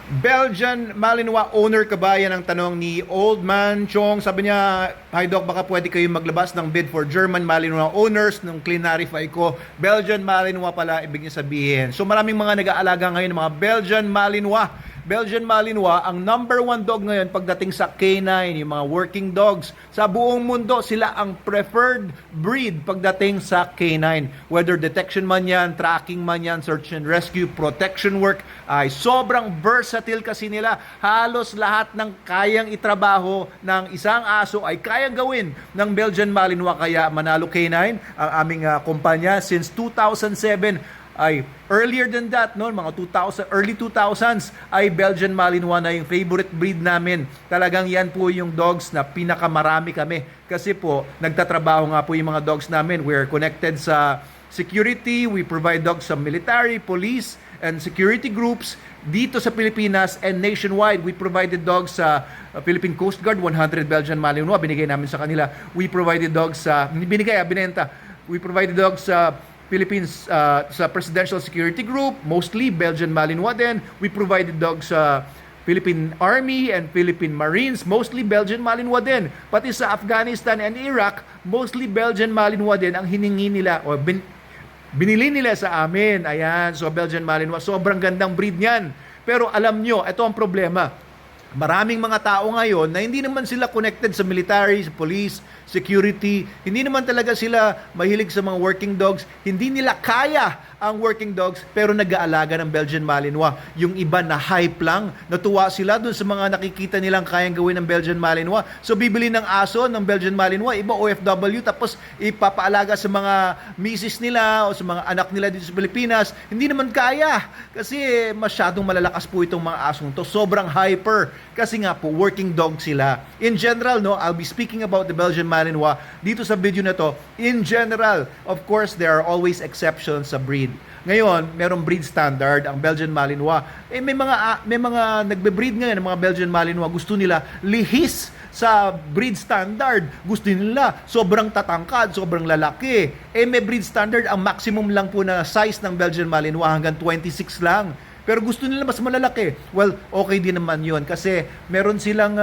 Belgian Malinois owner ka ba? Yan ang tanong ni Old Man Chong. Sabi niya, hi Doc, baka pwede kayong maglabas ng bid for German Malinois owners. Nung clarify ko, Belgian Malinois pala ibig niya sabihin. So maraming mga nag-aalaga ngayon ng mga Belgian Malinois. Belgian Malinois, ang number one dog ngayon pagdating sa K9, yung mga working dogs. Sa buong mundo, sila ang preferred breed pagdating sa K9. Whether detection man yan, tracking man yan, search and rescue, protection work, ay sobrang versatile kasi nila. Halos lahat ng kayang itrabaho ng isang aso ay kayang gawin ng Belgian Malinois. Kaya Manalo K9, ang aming kumpanya since 2007, ay earlier than that, no, mga 2000, early 2000s, ay Belgian Malinois na yung favorite breed namin. Talagang yan po yung dogs na pinakamarami kami. Kasi po, nagtatrabaho nga po yung mga dogs namin. We're connected sa security, we provide dogs sa military, police, and security groups dito sa Pilipinas and nationwide. We provided dogs sa Philippine Coast Guard, 100 Belgian Malinois, binigay namin sa kanila. We provided dogs sa, binenta. We provided dogs sa Philippines, sa Presidential Security Group, mostly Belgian Malinois din. We provided dogs sa Philippine Army and Philippine Marines, mostly Belgian Malinois din. Pati sa Afghanistan and Iraq, mostly Belgian Malinois din ang hiningi nila o binili nila sa amin. Ayan, so Belgian Malinois, sobrang gandang breed niyan. Pero alam nyo, ito ang problema. Maraming mga tao ngayon na hindi naman sila connected sa military, sa police, security. Hindi naman talaga sila mahilig sa mga working dogs. Hindi nila kaya ang working dogs pero nag-aalaga ng Belgian Malinois. Yung iba na hype lang. Natuwa sila dun sa mga nakikita nilang kayang gawin ng Belgian Malinois. So bibili ng aso ng Belgian Malinois, iba OFW, tapos ipapaalaga sa mga misis nila o sa mga anak nila dito sa Pilipinas. Hindi naman kaya kasi masyadong malalakas po itong mga asong to. Sobrang hyper. Kasi nga po, working dog sila. In general, no, I'll be speaking about the Belgian Malinois dito sa video na to. In general, of course, there are always exceptions sa breed. Ngayon, merong breed standard, ang Belgian Malinois. May mga nagbe-breed ngayon ng mga Belgian Malinois, gusto nila lihis sa breed standard. Gusto nila sobrang tatangkad, sobrang lalaki. May breed standard, ang maximum lang po na size ng Belgian Malinois hanggang 26 lang. Pero gusto nila mas malalaki. Well, okay din naman yun kasi meron silang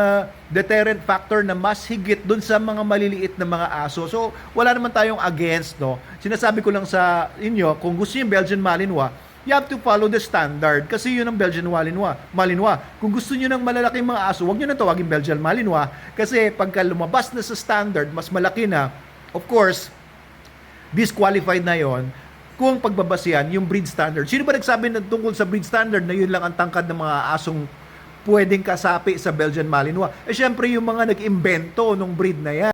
deterrent factor na mas higit dun sa mga maliliit na mga aso. So, wala naman tayong against, no? Sinasabi ko lang sa inyo, kung gusto niyo yung Belgian Malinois, you have to follow the standard kasi yun ang Belgian Malinois. Kung gusto niyo ng malalaking mga aso, huwag niyo na tawagin Belgian Malinois kasi pagka lumabas na sa standard, mas malaki na, of course, disqualified na yon kung pagbabasihan yung breed standard. Sino ba nagsabi na tungkol sa breed standard na yun lang ang tangkad ng mga asong pwedeng kasapi sa Belgian Malinois? Syempre yung mga nag-imbento ng breed na yan.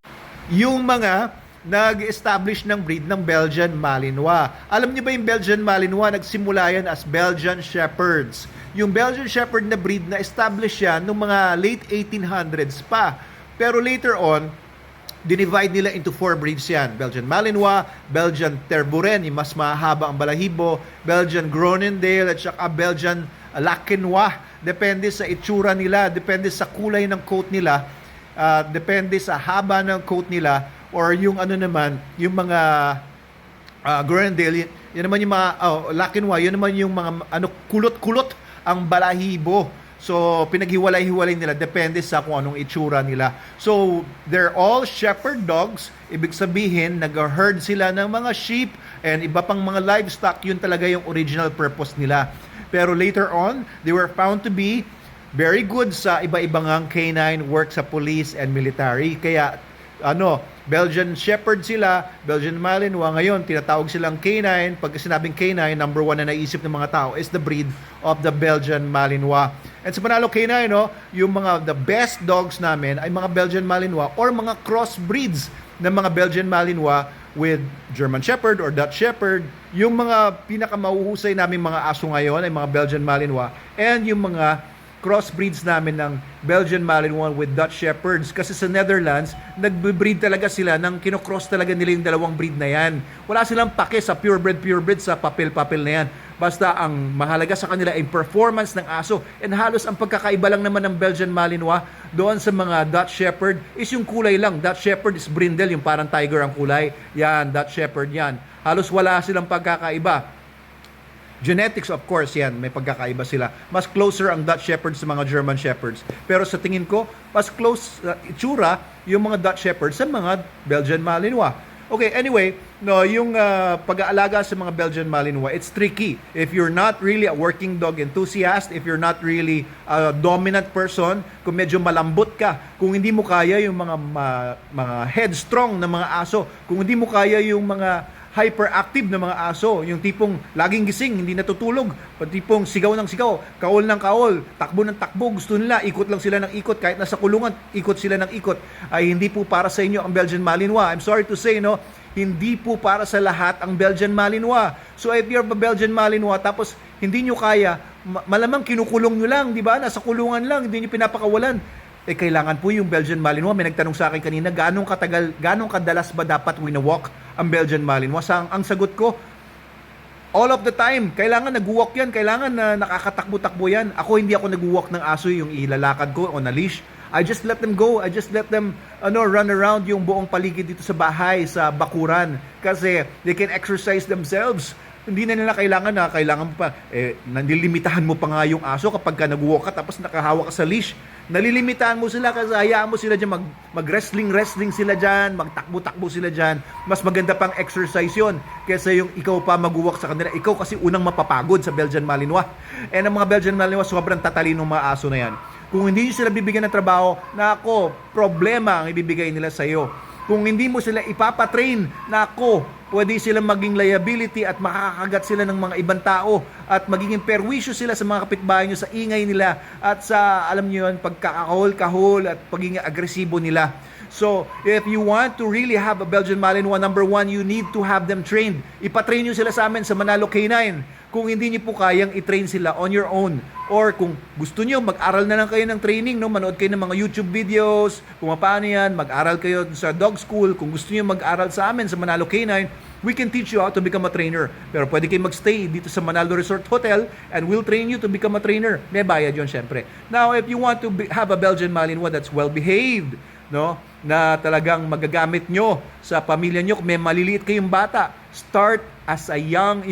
Yung mga nag-establish ng breed ng Belgian Malinois. Alam niyo ba yung Belgian Malinois, nagsimula yan as Belgian Shepherds. Yung Belgian Shepherd na breed na establish yan noong mga late 1800s pa. Pero later on, dinivide nila into 4 breeds yan. Belgian Malinois, Belgian Tervuren, yung mas mahaba ang balahibo, Belgian Groenendael, at saka Belgian Lakenois. Depende sa itsura nila, depende sa kulay ng coat nila, depende sa haba ng coat nila, or yung ano naman, yung mga Groenendael, yun naman yung mga Lakenois, yun naman yung mga kulot-kulot ang balahibo. So, pinaghiwalay-hiwalay nila. Depende sa kung anong itsura nila. So, they're all shepherd dogs. Ibig sabihin, nag-herd sila ng mga sheep and iba pang mga livestock. Yun talaga yung original purpose nila. Pero later on, they were found to be very good sa iba-ibang canine work sa police and military. Kaya, Belgian Shepherd sila, Belgian Malinois. Ngayon, tinatawag silang canine. Pag sinabing canine, number one na naisip ng mga tao is the breed of the Belgian Malinois. And sa Manalo K9, yung the best dogs namin ay mga Belgian Malinois or mga crossbreeds ng mga Belgian Malinois with German Shepherd or Dutch Shepherd. Yung mga pinakamahuhusay namin mga aso ngayon ay mga Belgian Malinois and yung mga crossbreeds namin ng Belgian Malinois with Dutch Shepherds. Kasi sa Netherlands, nagbe-breed talaga sila ng kinocross talaga nila yung dalawang breed na yan. Wala silang pake sa purebred sa papel-papel na yan. Basta ang mahalaga sa kanila ay performance ng aso. And halos ang pagkakaiba lang naman ng Belgian Malinois doon sa mga Dutch Shepherd is yung kulay lang. Dutch Shepherd is brindle, yung parang tiger ang kulay. Yan, Dutch Shepherd yan. Halos wala silang pagkakaiba. Genetics, of course, yan, may pagkakaiba sila. Mas closer ang Dutch Shepherd sa mga German Shepherds. Pero sa tingin ko, mas close itsura yung mga Dutch Shepherds sa mga Belgian Malinois. Okay, anyway, no, yung pag-aalaga sa mga Belgian Malinois, it's tricky. If you're not really a working dog enthusiast, if you're not really a dominant person, kung medyo malambot ka, kung hindi mo kaya yung mga headstrong na mga aso, kung hindi mo kaya yung mga hyperactive na mga aso, yung tipong laging gising, hindi natutulog, tipong sigaw ng sigaw, kaol ng kaol, takbo ng takbo, gusto nila, ikot lang sila ng ikot, kahit nasa kulungan, ikot sila ng ikot, ay hindi po para sa inyo ang Belgian Malinois. I'm sorry to say, no, hindi po para sa lahat ang Belgian Malinois. So if you're a Belgian Malinois, tapos hindi nyo kaya, malamang kinukulong nyo lang, di ba? Nasa kulungan lang, hindi nyo pinapakawalan. Kailangan po yung Belgian Malinois. May nagtanong sa akin kanina, ganong kadalas ba dapat winawalk ang Belgian Malinois? Ang sagot ko, all of the time. Kailangan nag-walk yan. Kailangan na nakakatakbo-takbo yan. Hindi ako nag-walk ng aso yung ilalakad ko on a leash. I just let them go. I just let them run around yung buong paligid dito sa bahay, sa bakuran. Kasi they can exercise themselves. Hindi na nila kailangan mo pa, nalilimitahan mo pa nga yung aso kapag ka nag-walk ka tapos nakahawak ka sa leash. Nalilimitahan mo sila kasi hayaan mo sila dyan, mag-wrestling sila dyan, magtakbo-takbo sila dyan. Mas maganda pang exercise yon kaysa yung ikaw pa mag-walk sa kanila. Ikaw kasi unang mapapagod sa Belgian Malinois. And ang mga Belgian Malinois, sobrang tatalinong mga aso na yan. Kung hindi nyo sila bibigyan ng trabaho, problema ang ibibigay nila sa iyo. Kung hindi mo sila ipapatrain, pwede silang maging liability at makakagat sila ng mga ibang tao at magiging perwisyo sila sa mga kapitbahay nyo, sa ingay nila at sa, alam nyo yun, pagkakahol-kahol at pagiging agresibo nila. So, if you want to really have a Belgian Malinois, number one, you need to have them trained. Ipatrain nyo sila sa amin sa Manalo K9. Kung hindi nyo po kayang i-train sila on your own. Or kung gusto nyo, mag-aral na lang kayo ng training, no? Manood kayo ng mga YouTube videos, kung paano yan, mag-aral kayo sa dog school. Kung gusto nyo mag-aral sa amin sa Manalo K9, we can teach you how to become a trainer. Pero pwede kayo magstay dito sa Manalo Resort Hotel and we'll train you to become a trainer. May bayad yun, syempre. Now, if you want to have a Belgian Malinois that's well-behaved, no, na talagang magagamit nyo sa pamilya nyo, kung may maliliit kayong bata, start as a young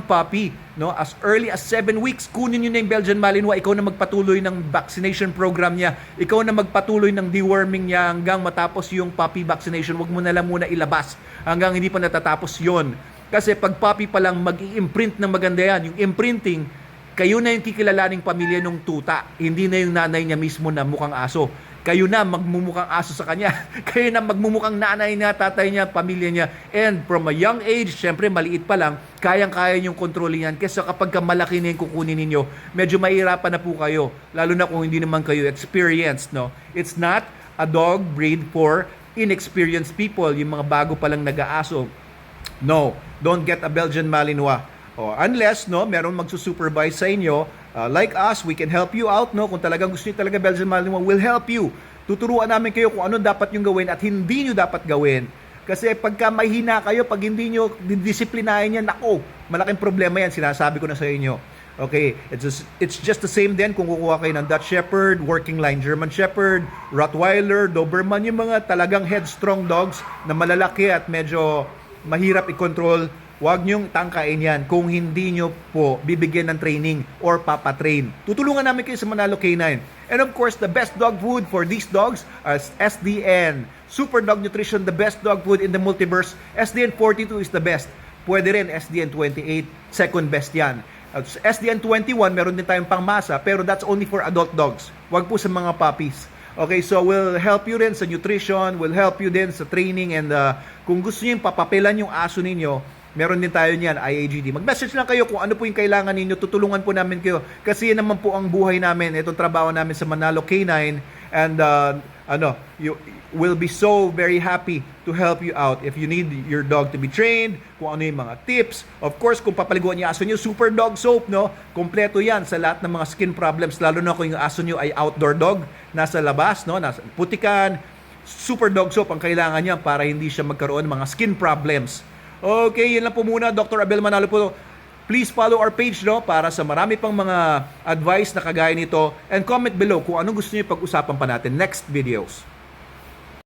puppy, no, as early as 7 weeks. Kunin nyo na yung Belgian Malinois, ikaw na magpatuloy ng vaccination program niya, ikaw na magpatuloy ng deworming niya hanggang matapos yung puppy vaccination. Huwag mo na lang muna ilabas hanggang hindi pa natatapos yon. Kasi pag puppy pa lang, mag-i-imprint ng maganda yan. Yung imprinting, kayo na yung kikilalaning pamilya ng tuta, hindi na yung nanay niya mismo na mukhang aso. Kayo na magmumukhang aso sa kanya. Kayo na magmumukhang nanay niya, tatay niya, pamilya niya. And from a young age, syempre maliit pa lang, kayang-kaya niyong kontrolin yan. Kasi kapag malaki na yung kukunin ninyo, medyo mahirapan na po kayo. Lalo na kung hindi naman kayo experienced, no? It's not a dog breed for inexperienced people, yung mga bago pa lang nag-aaso. No, don't get a Belgian Malinois. Unless, no, meron magsusupervise sa inyo, like us, we can help you out, no? Kung talagang gusto niyo talaga Belgian Malinois, we'll help you. Tuturuan namin kayo kung ano dapat yung gawin at hindi nyo dapat gawin. Kasi pagka mahina kayo, pag hindi nyo didisiplinahin yan, malaking problema yan, sinasabi ko na sa inyo. Okay, it's just the same din kung kukuha kayo ng Dutch Shepherd, working line German Shepherd, Rottweiler, Doberman, yung mga talagang headstrong dogs na malalaki at medyo mahirap i-control. Huwag niyong tangkain yan kung hindi nyo po bibigyan ng training or papatrain. Tutulungan namin kayo sa Manalo K9. And of course, the best dog food for these dogs is SDN. Super Dog Nutrition, the best dog food in the multiverse. SDN 42 is the best. Pwede rin SDN 28, second best yan. SDN 21, meron din tayong pangmasa, pero that's only for adult dogs. Huwag po sa mga puppies. Okay, so we'll help you rin sa nutrition, we'll help you din sa training, and kung gusto niyo yung papapilan yung aso ninyo, meron din tayo niyan, IAGD. Mag-message lang kayo kung ano po yung kailangan ninyo. Tutulungan po namin kayo. Kasi yan naman po ang buhay namin. Itong trabaho namin sa Manalo K9. And you will be so very happy to help you out. If you need your dog to be trained, kung ano yung mga tips. Of course, kung papaliguan yung aso nyo, Super Dog Soap, no? Kompleto yan sa lahat ng mga skin problems. Lalo na kung yung aso nyo ay outdoor dog, nasa labas, no? Nasa putikan. Super Dog Soap ang kailangan niya para hindi siya magkaroon ng mga skin problems. Okay, yun lang po muna. Dr. Abel Manalo po. Please follow our page, no, para sa marami pang mga advice na kagaya nito. And comment below kung anong gusto niyo pag-usapan pa natin next videos.